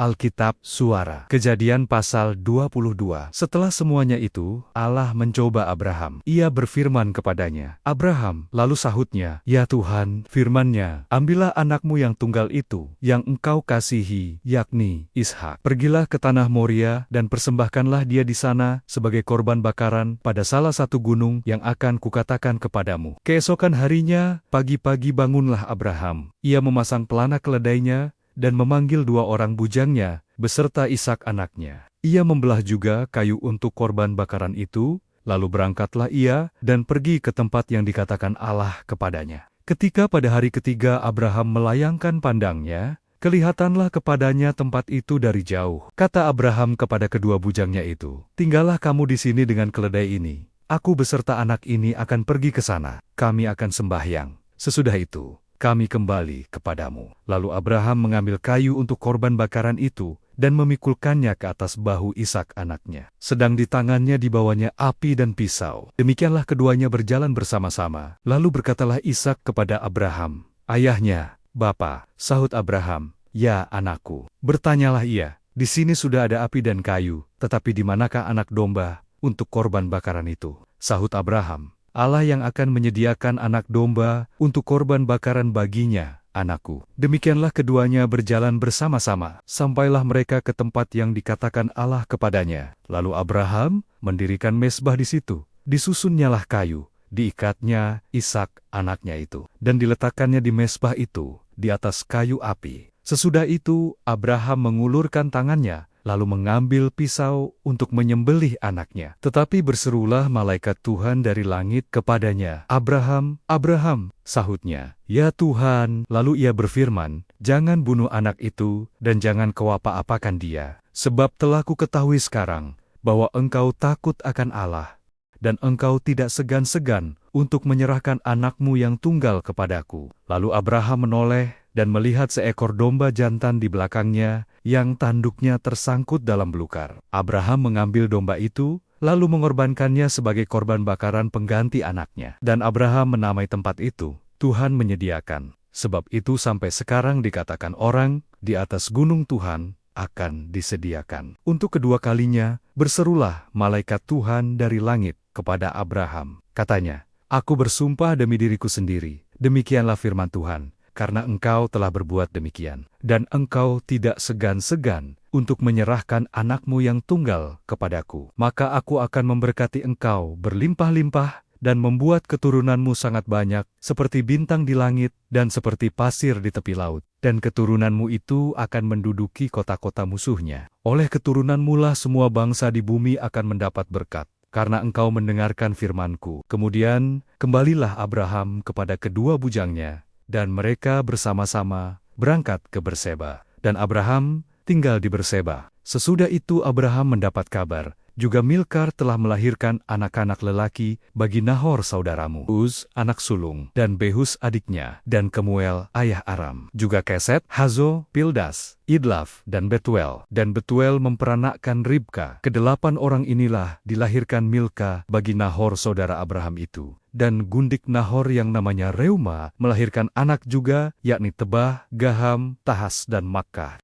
Alkitab Suara Kejadian pasal 22. Setelah semuanya itu, Allah mencoba Abraham. Ia berfirman kepadanya, "Abraham," lalu sahutnya, "Ya Tuhan," firman-Nya, "ambillah anakmu yang tunggal itu, yang engkau kasihi, yakni Ishak. Pergilah ke tanah Moria dan persembahkanlah dia di sana sebagai korban bakaran pada salah satu gunung yang akan kukatakan kepadamu." Keesokan harinya, pagi-pagi bangunlah Abraham. Ia memasang pelana keledainya dan memanggil 2 orang bujangnya, beserta Ishak anaknya. Ia membelah juga kayu untuk korban bakaran itu, lalu berangkatlah ia dan pergi ke tempat yang dikatakan Allah kepadanya. Ketika pada hari ketiga Abraham melayangkan pandangnya, kelihatanlah kepadanya tempat itu dari jauh. Kata Abraham kepada kedua bujangnya itu, "Tinggallah kamu di sini dengan keledai ini. Aku beserta anak ini akan pergi ke sana. Kami akan sembahyang. Sesudah itu, kami kembali kepadamu." Lalu Abraham mengambil kayu untuk korban bakaran itu dan memikulkannya ke atas bahu Ishak anaknya. Sedang di tangannya dibawanya api dan pisau. Demikianlah keduanya berjalan bersama-sama. Lalu berkatalah Ishak kepada Abraham, "Ayahnya." "Bapa," sahut Abraham. "Ya anakku." Bertanyalah ia, "Di sini sudah ada api dan kayu, tetapi di manakah anak domba untuk korban bakaran itu?" Sahut Abraham, "Allah yang akan menyediakan anak domba untuk korban bakaran baginya, anakku." Demikianlah keduanya berjalan bersama-sama, sampailah mereka ke tempat yang dikatakan Allah kepadanya. Lalu Abraham mendirikan mezbah di situ, disusunnyalah kayu, diikatnya Ishak anaknya itu, dan diletakkannya di mezbah itu, di atas kayu api. Sesudah itu, Abraham mengulurkan tangannya, lalu mengambil pisau untuk menyembelih anaknya. Tetapi berserulah malaikat Tuhan dari langit kepadanya, "Abraham, Abraham," sahutnya. "Ya Tuhan." Lalu ia berfirman, "Jangan bunuh anak itu, dan jangan kau apa-apakan dia. Sebab telah kuketahui sekarang, bahwa engkau takut akan Allah, dan engkau tidak segan-segan untuk menyerahkan anakmu yang tunggal kepadaku." Lalu Abraham menoleh dan melihat seekor domba jantan di belakangnya, yang tanduknya tersangkut dalam belukar. Abraham mengambil domba itu, lalu mengorbankannya sebagai korban bakaran pengganti anaknya. Dan Abraham menamai tempat itu, "Tuhan menyediakan." Sebab itu sampai sekarang dikatakan orang, di atas gunung Tuhan akan disediakan. Untuk kedua kalinya, berserulah malaikat Tuhan dari langit kepada Abraham. Katanya, "Aku bersumpah demi diriku sendiri, demikianlah firman Tuhan, karena engkau telah berbuat demikian, dan engkau tidak segan-segan untuk menyerahkan anakmu yang tunggal kepadaku, maka aku akan memberkati engkau berlimpah-limpah, dan membuat keturunanmu sangat banyak, seperti bintang di langit, dan seperti pasir di tepi laut. Dan keturunanmu itu akan menduduki kota-kota musuhnya. Oleh keturunanmu lah semua bangsa di bumi akan mendapat berkat, karena engkau mendengarkan firman-Ku." Kemudian, kembalilah Abraham kepada kedua bujangnya, dan mereka bersama-sama berangkat ke Berseba. Dan Abraham tinggal di Berseba. Sesudah itu Abraham mendapat kabar, juga Milkar telah melahirkan anak-anak lelaki bagi Nahor saudaramu, Uz anak sulung, dan Behus adiknya, dan Kemuel ayah Aram, juga Keset, Hazo, Pildas, Idlaf, dan Betuel. Dan Betuel memperanakkan Ribka. Kedelapan orang inilah dilahirkan Milka bagi Nahor saudara Abraham itu. Dan gundik Nahor yang namanya Reuma melahirkan anak juga, yakni Tebah, Gaham, Tahas, dan Makkah.